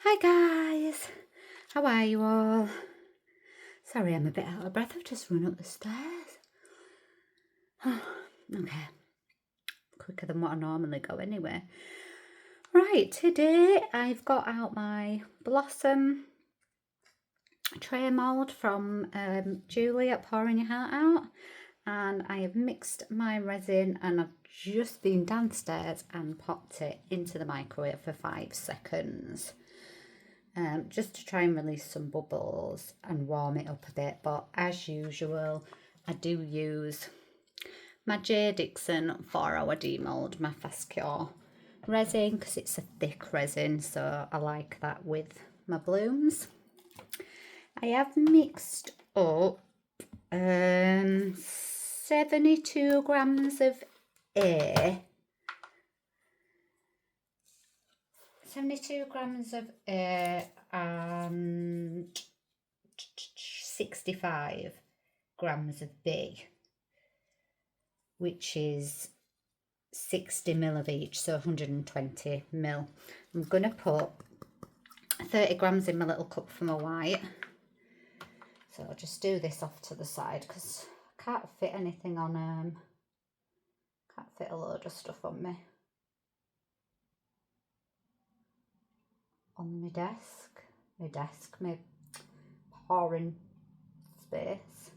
Hi guys, how are you all? Sorry I'm a bit out of breath, I've just run up the stairs. Okay, quicker than what I normally go anyway. Right, today I've got out my Blossom tray mould from Julie at Pouring Your Heart Out, and I have mixed my resin and I've just been downstairs and popped it into the microwave for 5 seconds. Just to try and release some bubbles and warm it up a bit, but as usual I do use my JDiction 4-hour demold, my Fastcure resin, because it's a thick resin, so I like that with my blooms. I have mixed up 72 grams of A, 72 grams of A and 65 grams of B, which is 60 mil of each, so 120 mil. I'm going to put 30 grams in my little cup for my white. So I'll just do this off to the side because I can't fit anything on, can't fit a load of stuff on my desk, my pouring space.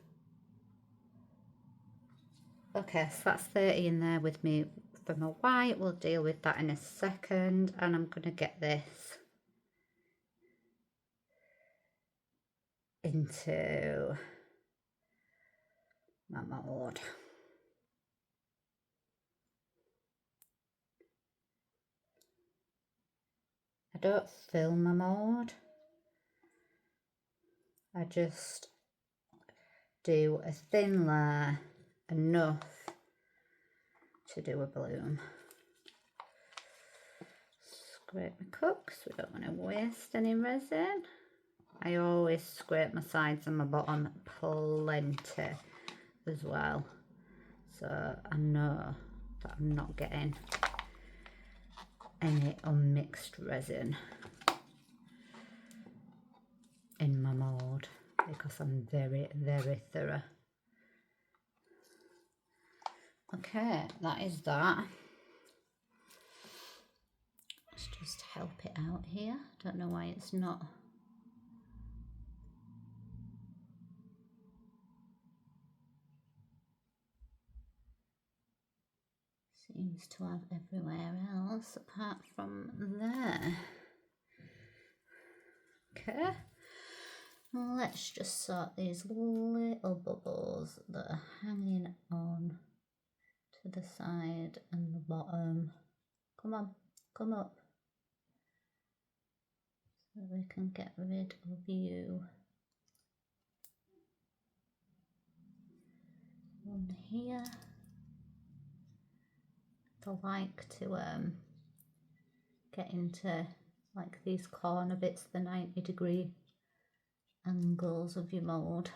Okay, so that's 30 in there with me for my white. We'll deal with that in a second, and I'm going to get this into my mould. I don't fill my mould, I just do a thin layer, enough to do a bloom. Scrape my cup because we don't want to waste any resin. I always scrape my sides and my bottom plenty as well, so I know that I'm not getting any unmixed resin in my mould because I'm very, very thorough. Okay, that is that. Let's just help it out here. Don't know why it's not. Seems to have everywhere else apart from there. Okay, well, let's just sort these little bubbles that are hanging on to the side and the bottom. Come on, come up, so we can get rid of you. One here. I like to get into like these corner bits, the 90-degree angles of your mould.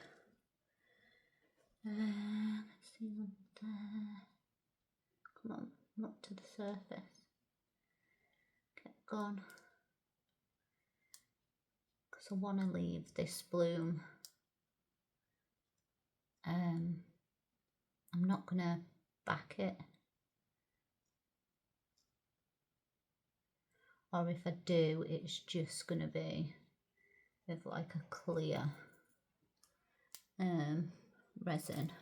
Let's see one there. Come on, up to the surface. Get gone. Because I want to leave this bloom. I'm not going to back it. Or if I do, it's just going to be with like a clear resin.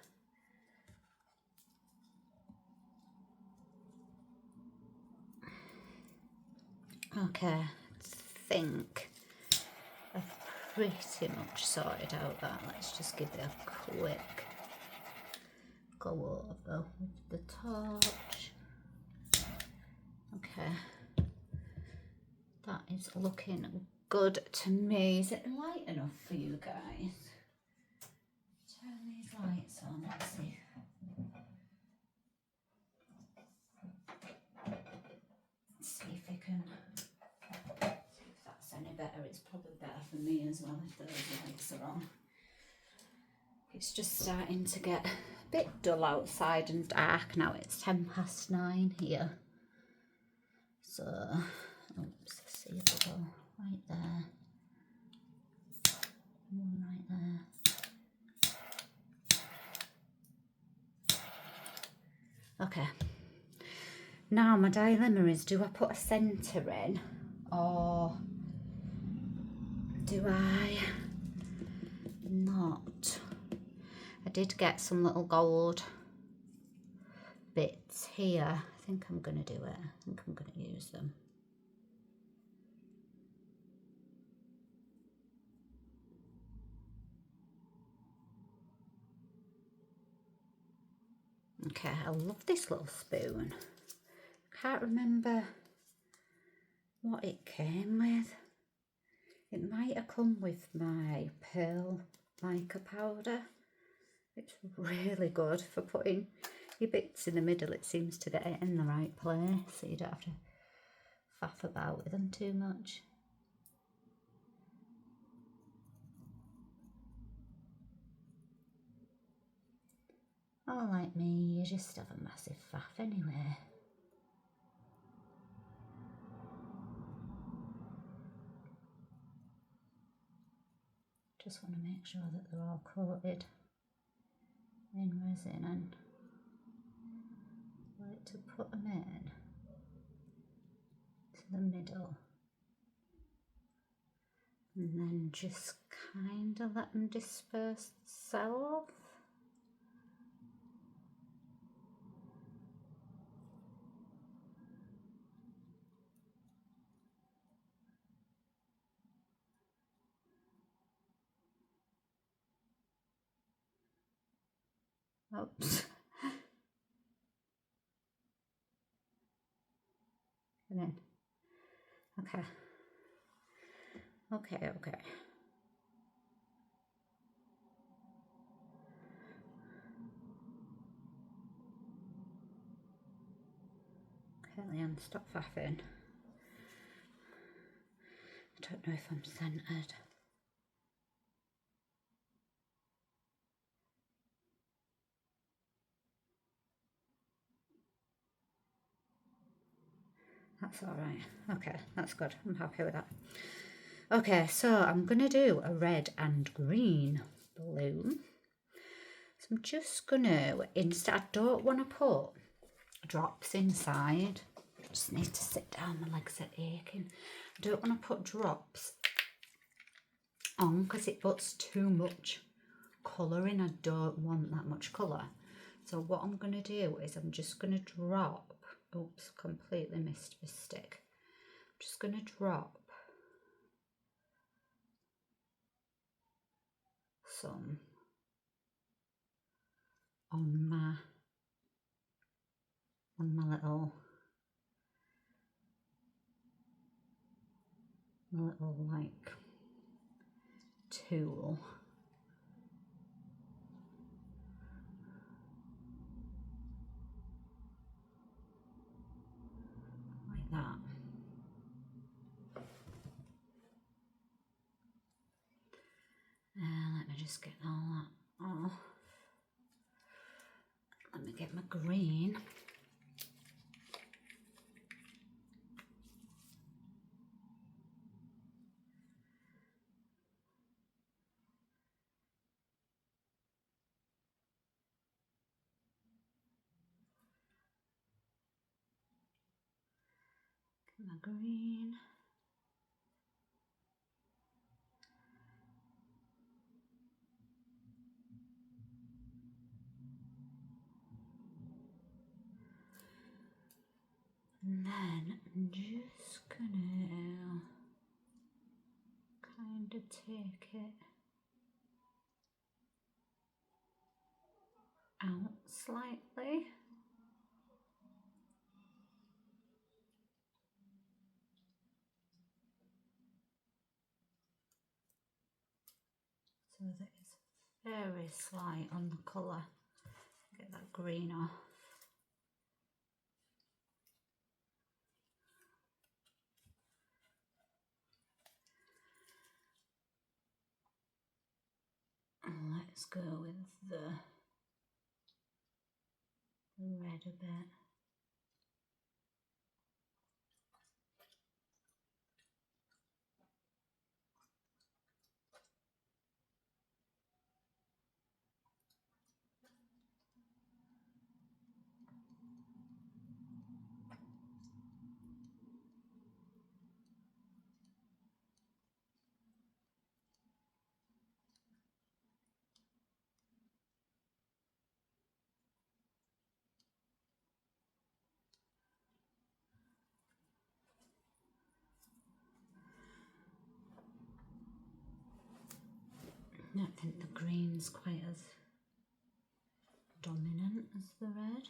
Okay, I think I've pretty much sorted out that. Let's just give it a quick go over with the torch. Okay, that is looking good to me. Is it light enough for you guys? Turn these lights on, let's see. Let's see if we can, see if that's any better. It's probably better for me as well if those lights are on. It's just starting to get a bit dull outside and dark now. It's 9:10 here. So, oops, I see a bubble right there. Okay. Now my dilemma is, do I put a centre in or do I not? I did get some little gold bits here. I think I'm going to do it. I think I'm going to use them. Okay, I love this little spoon. Can't remember what it came with. It might have come with my pearl mica powder. It's really good for putting your bits in the middle. It seems to get it in the right place, so you don't have to faff about with them too much. Oh, like me, you just have a massive faff anyway. Just want to make sure that they're all coated in resin and like to put them in to the middle and then just kind of let them disperse themselves. Oops. And then, okay. Okay. Okay, Lianne, stop faffing. I don't know if I'm centered. That's all right. Okay, that's good. I'm happy with that. Okay, so I'm going to do a red and green balloon. So I'm just going to, instead, I don't want to put drops inside. I just need to sit down, my legs are aching. I don't want to put drops on because it puts too much colour in. I don't want that much colour. So what I'm going to do is I'm just going to drop, oops, completely missed my stick. I'm just going to drop some on my little like tool. Like that. Let me just get all that off. Let me get my green. Get my green. And then I'm just gonna kind of take it out slightly. So that it's very slight on the colour. Get that green off. And let's go with the red a bit. think the green's quite as dominant as the red.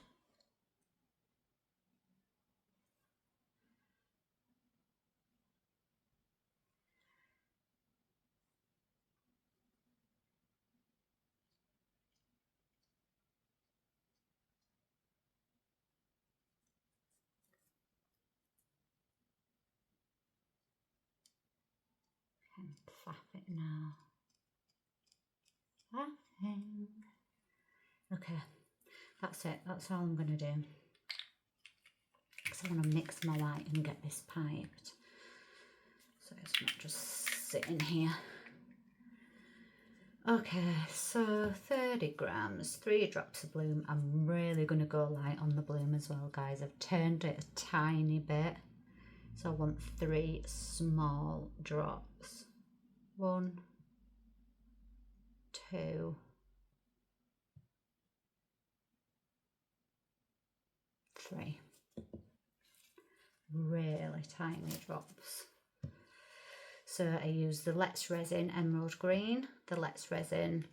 And flap it now. Flapping. Okay, that's it. That's all I'm going to do. Because I want to mix my white and get this piped. So it's not just sitting here. Okay, so 30 grams, 3 drops of bloom. I'm really going to go light on the bloom as well, guys. I've turned it a tiny bit. So I want 3 small drops. 1, 2, 3. Really tiny drops. So I use the Let's Resin Emerald Green, the Let's Resin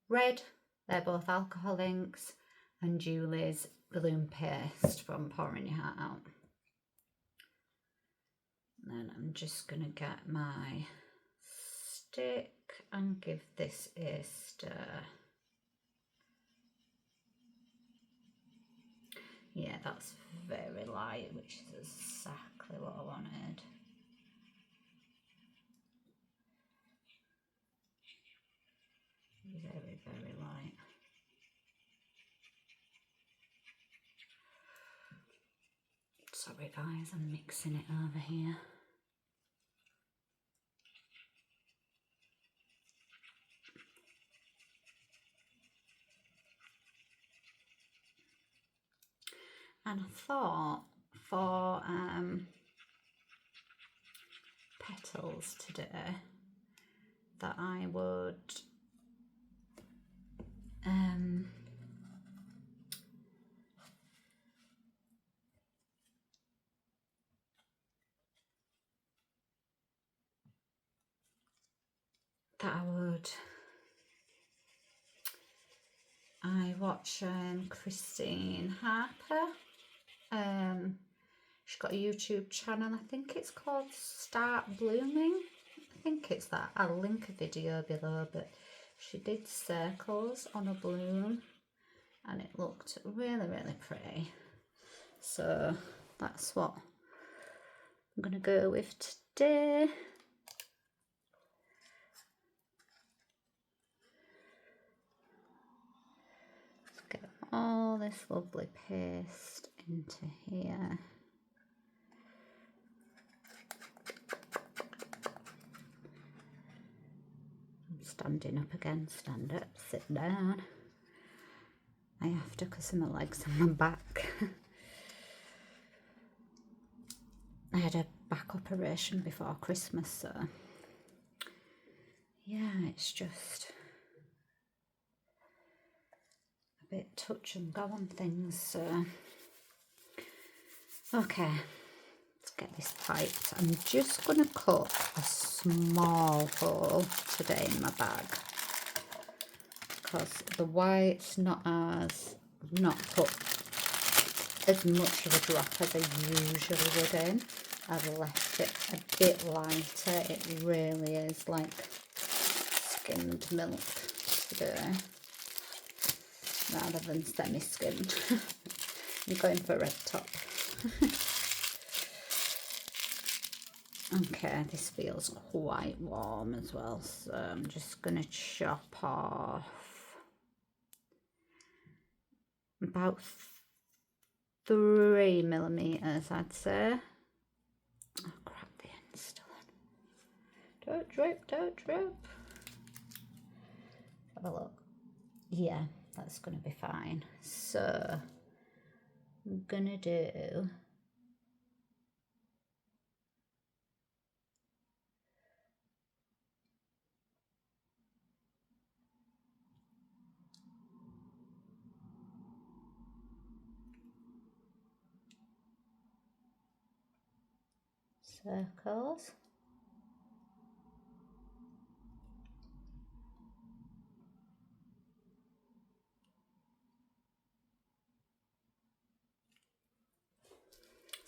Red, they're both alcohol inks, and Julie's Balloon Paste from Pouring Your Heart Out. And then I'm just going to get my stick and give this a stir. Yeah, that's very light, which is exactly what I wanted. Very, very light. Sorry guys, I'm mixing it over here. And I thought for petals today that I would I watch Christine Harper. She's got a YouTube channel, I think it's called Start Blooming. I think it's that. I'll link a video below, but she did circles on a bloom and it looked really, really pretty. So that's what I'm going to go with today. Let's get all this lovely paste into here. I'm standing up again, stand up, sit down. I have to because of my legs and my back. I had a back operation before Christmas, so yeah, it's just a bit touch and go on things. So okay, let's get this piped. I'm just going to cut a small hole today in my bag because the white's not put as much of a drop as I usually would in. I've left it a bit lighter. It really is like skimmed milk today rather than semi-skimmed. I'm going for red top. Okay, this feels quite warm as well, so I'm just going to chop off about 3 millimeters, I'd say. Oh crap, the end's still on. Don't drip, don't drip. Have a look. Yeah, that's going to be fine. So I'm going to do circles.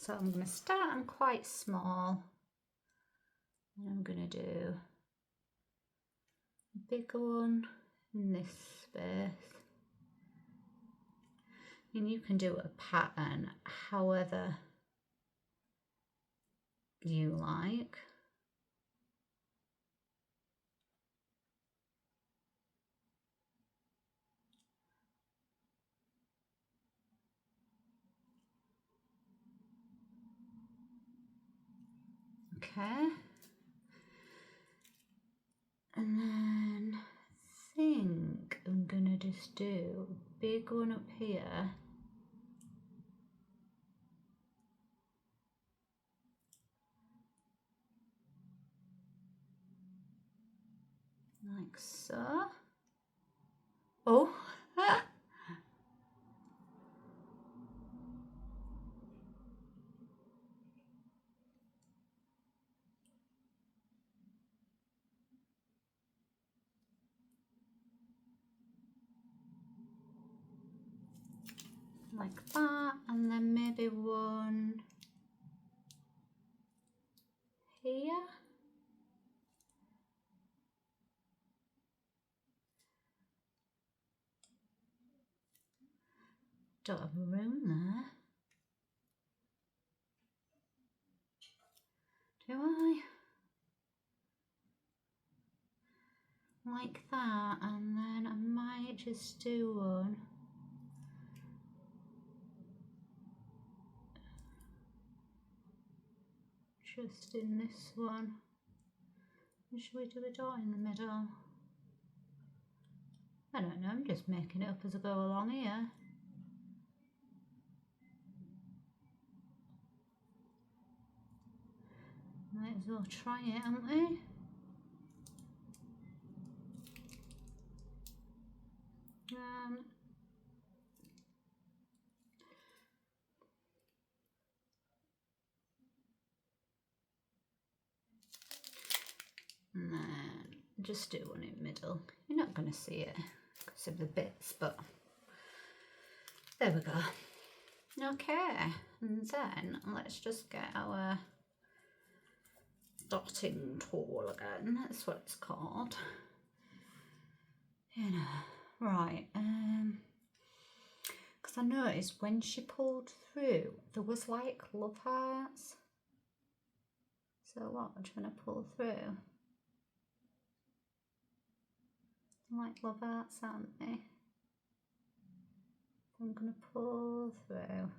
So I'm going to start on quite small, and I'm going to do a bigger one in this space. And you can do a pattern however you like. Okay. And then I think I'm gonna just do a big one up here. Like so. Oh, like that, and then maybe one here. Don't have room there. Do I? Like that, and then I might just do one just in this one. Should we do a dot in the middle? I don't know, I'm just making it up as I go along here. Might as well try it, haven't we? And then just do one in the middle. You're not going to see it because of the bits, but there we go. Okay, and then let's just get our dotting tool again. That's what it's called. You know, right. Because I noticed when she pulled through, there was like love hearts. So what? I'm trying to pull through. Like love hearts, aren't they? I'm going to pull through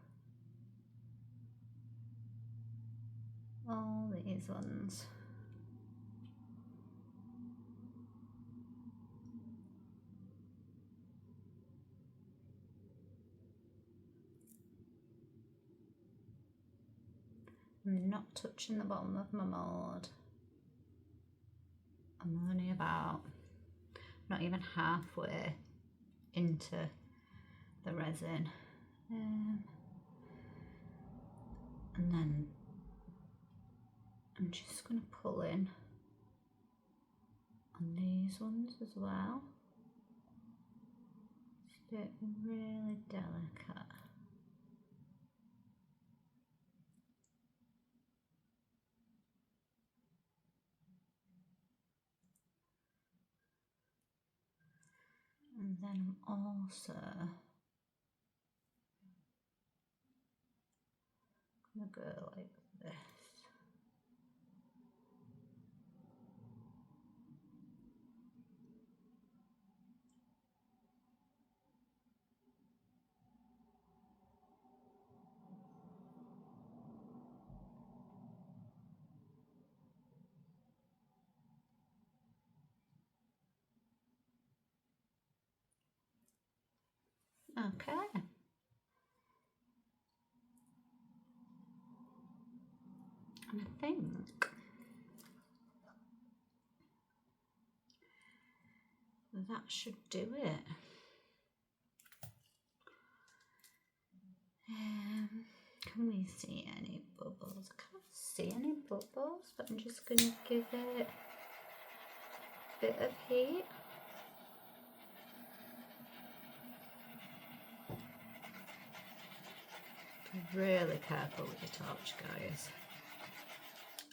all these ones. I'm not touching the bottom of my mould. I'm only about, not even halfway into the resin. And then I'm just going to pull in on these ones as well. Just do it really delicate. And then I'm also going to go like this. Okay. And I think that should do it. Can we see any bubbles? I can't see any bubbles, but I'm just going to give it a bit of heat. Really careful with the torch, guys.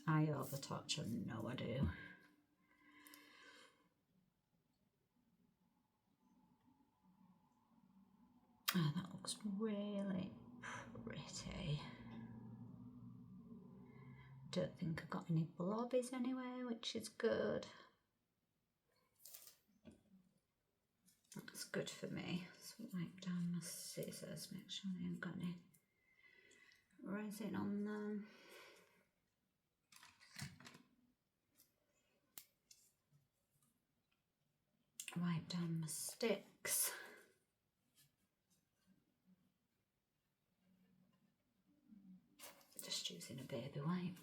I over torch, I know I do. Oh, that looks really pretty. Don't think I've got any blobbies anywhere, which is good. That's good for me. So wipe down my scissors, make sure I haven't got any resin on them. Wipe down my sticks. Just using a baby wipe.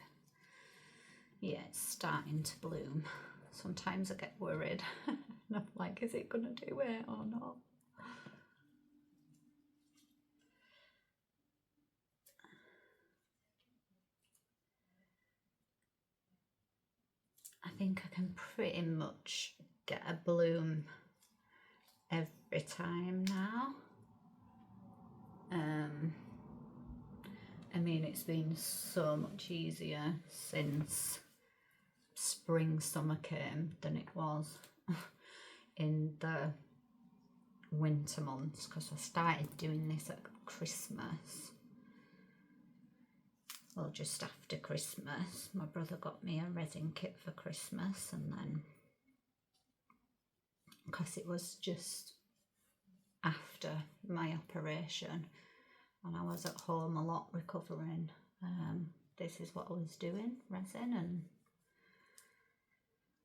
Yeah, it's starting to bloom. Sometimes I get worried. And I'm like, is it gonna do it or not? I think I can pretty much get a bloom every time now. I mean, it's been so much easier since spring, summer came than it was in the winter months, because I started doing this at Christmas. Well, just after Christmas, my brother got me a resin kit for Christmas, and then because it was just after my operation and I was at home a lot recovering, this is what I was doing, resin, and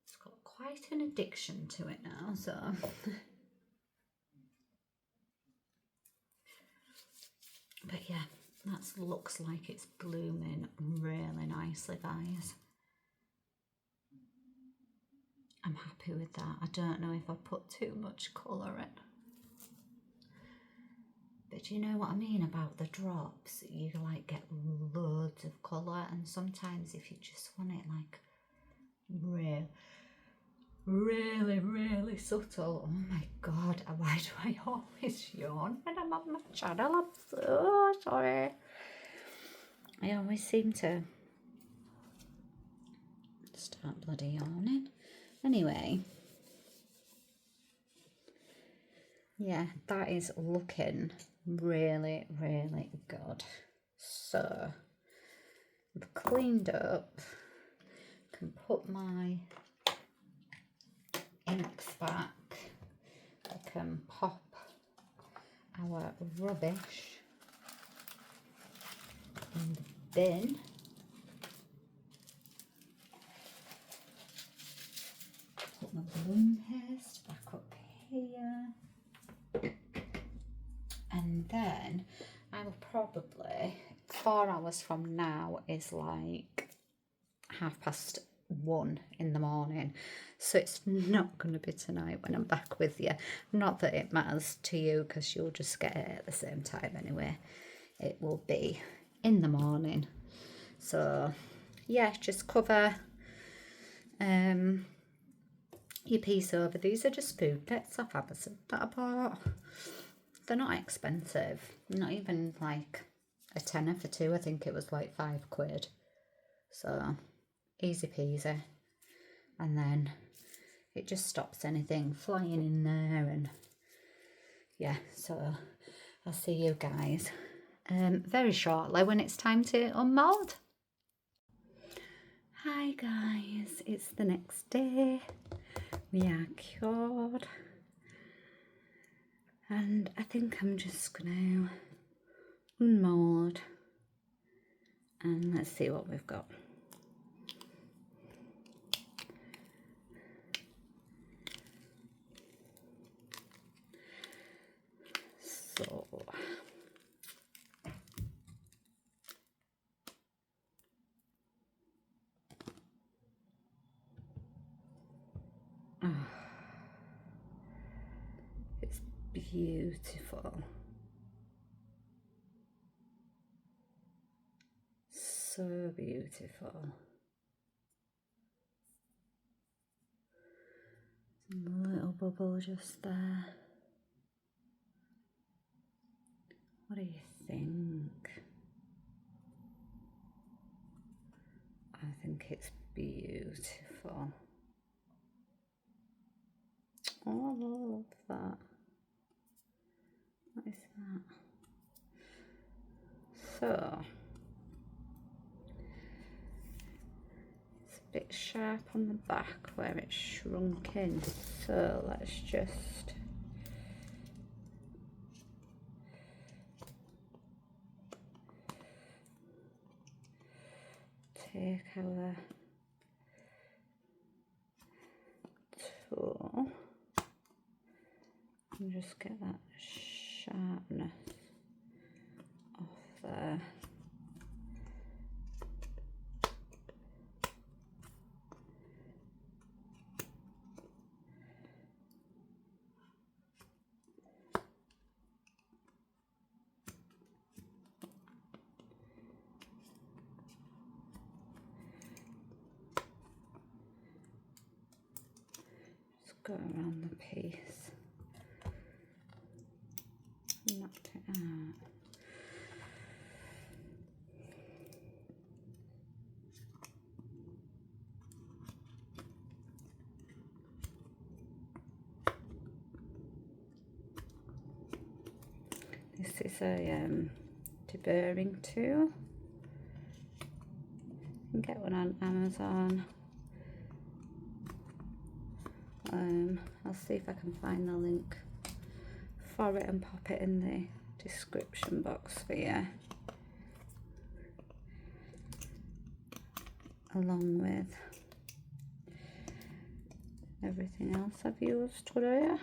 it's got quite an addiction to it now, so but yeah, that looks like it's blooming really nicely, guys. I'm happy with that. I don't know if I put too much colour in. But you know what I mean about the drops? You like get loads of colour, and sometimes if you just want it like really subtle. Oh my god, why do I always yawn when I'm on my channel? I'm so sorry. I always seem to start bloody yawning. Anyway, yeah, that is looking really good. So I've cleaned up, can put my inks back, I can pop our rubbish in the bin. Put my balloon paste back up here. And then I will probably, 4 hours from now is like 1:30 in the morning. So it's not going to be tonight when I'm back with you. Not that it matters to you, because you'll just get it at the same time anyway. It will be in the morning. So yeah, just cover your piece over. These are just food bits off Amazon that I bought. They're not expensive, not even like a tenner for 2. I think it was like £5. So easy peasy. And then it just stops anything flying in there. And yeah, so I'll see you guys very shortly when it's time to unmold. Hi guys, it's the next day. We are cured. And I think I'm just going to unmold, and let's see what we've got. So it's beautiful. So beautiful. A little bubble just there. What do you think? think it's beautiful. Oh, I love that. What is that? So it's a bit sharp on the back where it's shrunk in, so let's just take our tool and just get that sharpness off there. Just go around the piece, knock it out. This is a deburring tool. You can get one on Amazon. I'll see if I can find the link for it and pop it in the description box for you, along with everything else I've used today.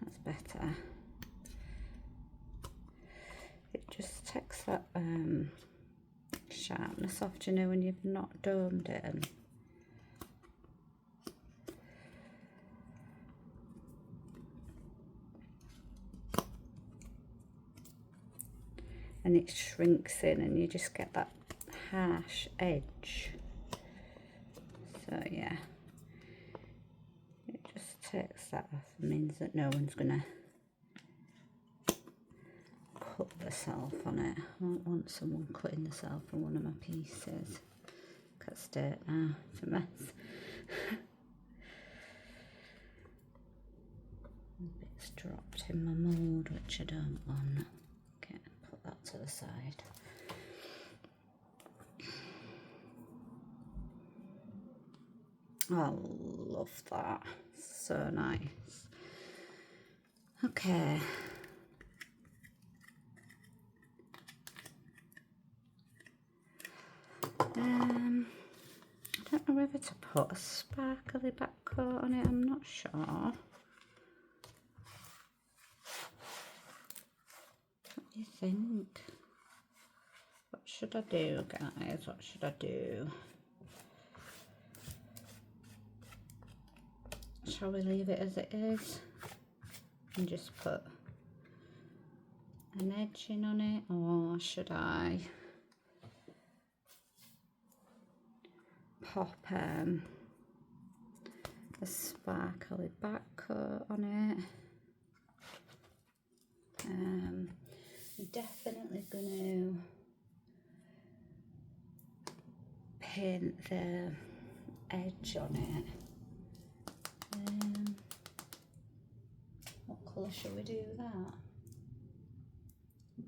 That's better. It just takes that sharpness off, you know, when you've not domed it, and it shrinks in and you just get that harsh edge. So yeah, it just takes that off and means that no one's gonna cut themselves on it. I don't want someone cutting themselves on one of my pieces. Cut dirt now, it's a mess. It's dropped in my mould, which I don't want. Okay, put that to the side. I love that, so nice. Okay. I don't know whether to put a sparkly back coat on it, I'm not sure. What do you think? What should I do, guys? What should I do? Shall we leave it as it is and just put an edge in on it, or should I pop a sparkly back coat on it? I'm definitely going to paint the edge on it. What colour shall we do that?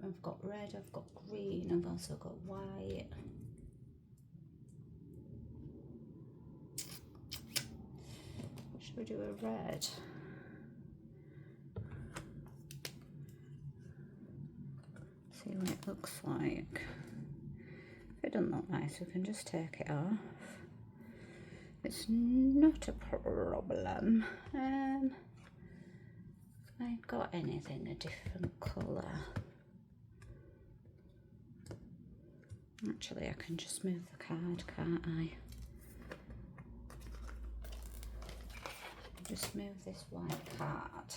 I've got red, I've got green, I've also got white. Should we do a red? See what it looks like. If it doesn't look nice, we can just take it off. It's not a problem. Have I got anything a different colour? Actually, I can just move the card, can't I? Just move this white card.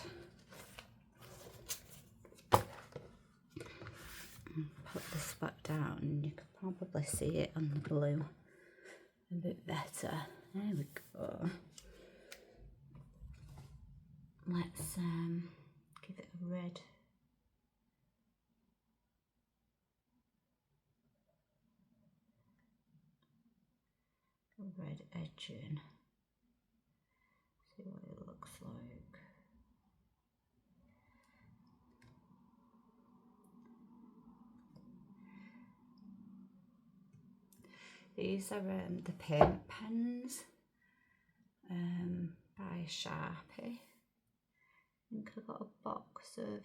And put this back down, and you can probably see it on the blue a bit better. There we go. Let's give it a red. red edging. See what it looks like. These are the paint pens by Sharpie. I think I got a box of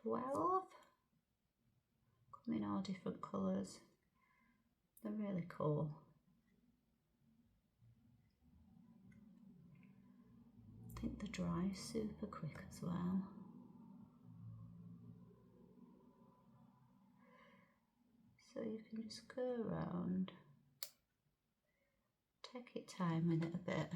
12. Come in all different colours. They're really cool. I think they dry super quick as well. So you can just go around, take your time with it a bit.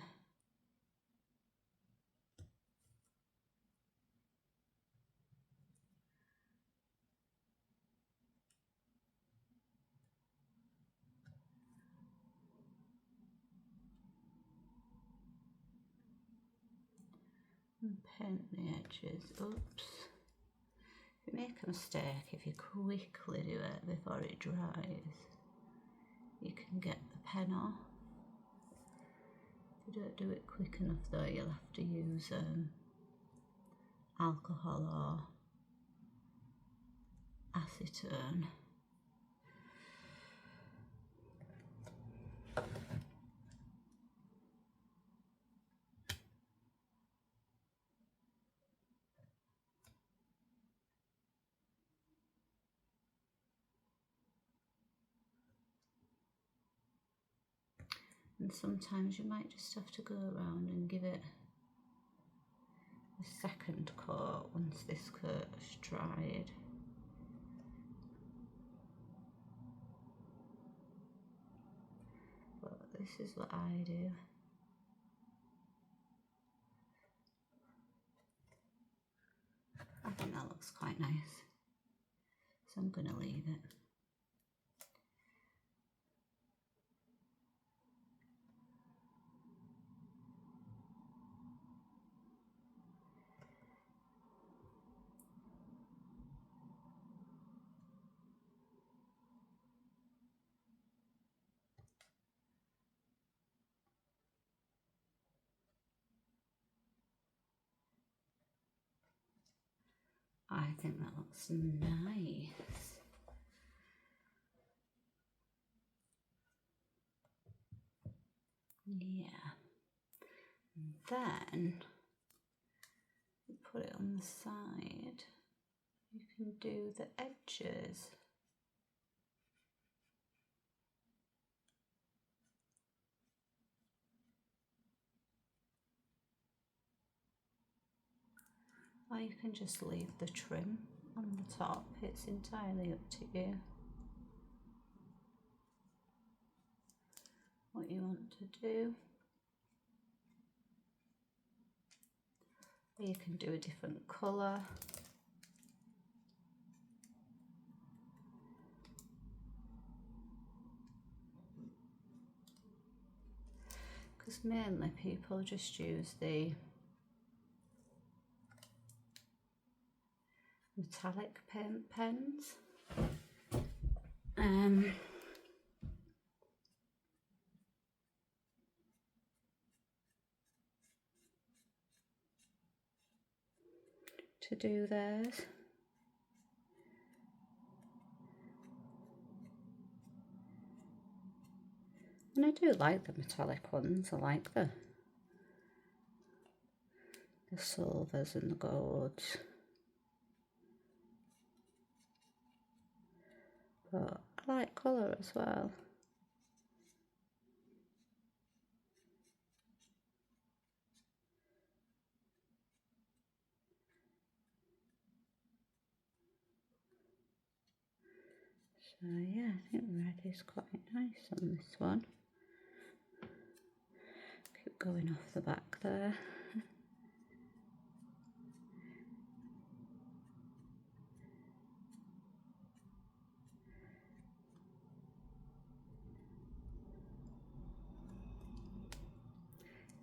And paint the edges. Oops. If you make a mistake, if you quickly do it before it dries, you can get the pen off. If you don't do it quick enough though, you'll have to use alcohol or acetone. And sometimes you might just have to go around and give it a second coat once this coat's dried. But this is what I do. I think that looks quite nice, so I'm going to leave it. I think that looks nice. Yeah. And then you put it on the side. You can do the edges. Or you can just leave the trim on the top. It's entirely up to you what you want to do. Or you can do a different colour. Because mainly people just use the metallic paint pens. To do theirs. And I do like the metallic ones. I like the silvers and the golds. But I like colour as well. So yeah, I think red is quite nice on this one. Keep going off the back there.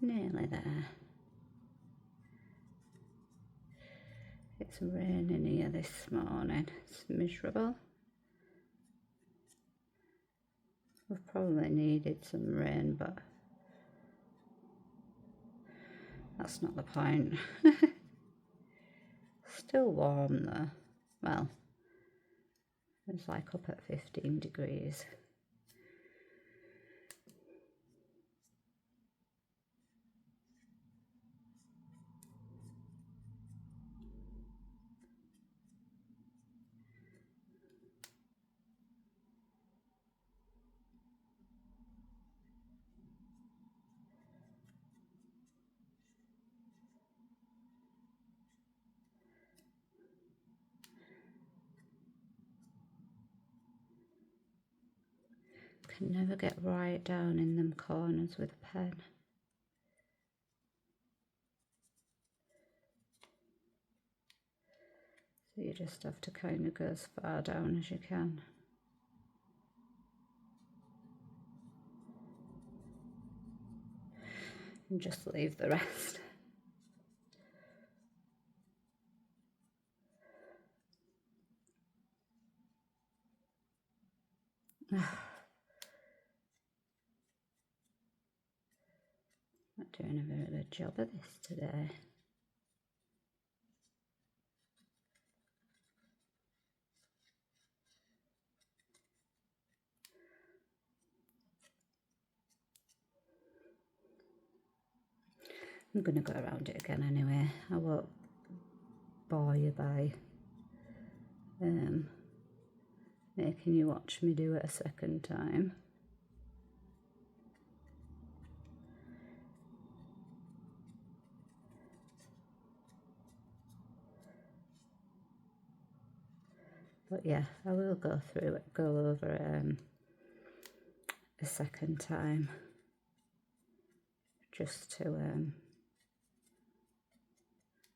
Nearly there. It's raining here this morning. It's miserable. We've probably needed some rain, but that's not the point. Still warm though. Well, it's like up at 15 degrees. Can never get right down in them corners with a pen. So you just have to kind of go as far down as you can. And just leave the rest. Not doing a very good job of this today. I'm going to go around it again anyway. I won't bore you by making you watch me do it a second time. But yeah, I will go through it, go over a second time, just to,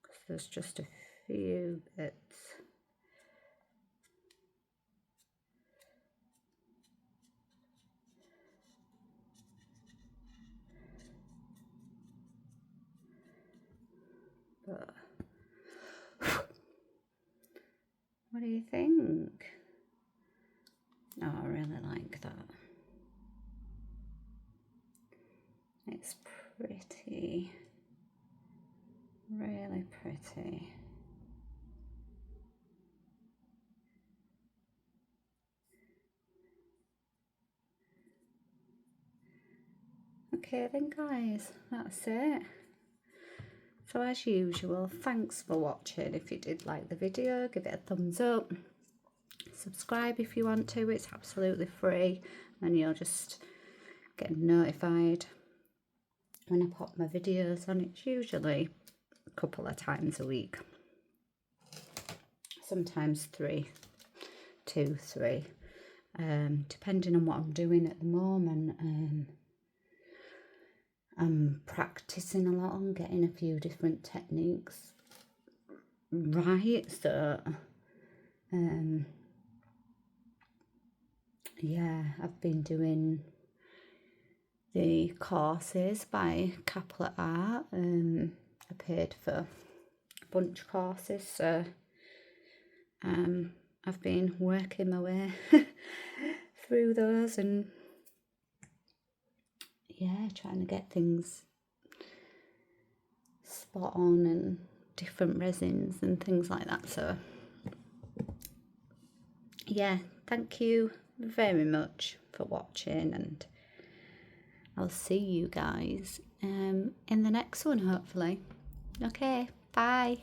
because there's just a few bits. But what do you think? Oh, I really like that. It's pretty, really pretty. Okay then guys, that's it. So as usual, thanks for watching. If you did like the video, give it a thumbs up. Subscribe if you want to, it's absolutely free and you'll just get notified when I pop my videos on. It's usually a couple of times a week, sometimes 3, 2, 3, depending on what I'm doing at the moment. I'm practicing a lot on getting a few different techniques right, so yeah, I've been doing the courses by Caplet Art. I paid for a bunch of courses, so I've been working my way through those and yeah, trying to get things spot on and different resins and things like that. So yeah, thank you very much for watching, and I'll see you guys in the next one hopefully. Okay, bye.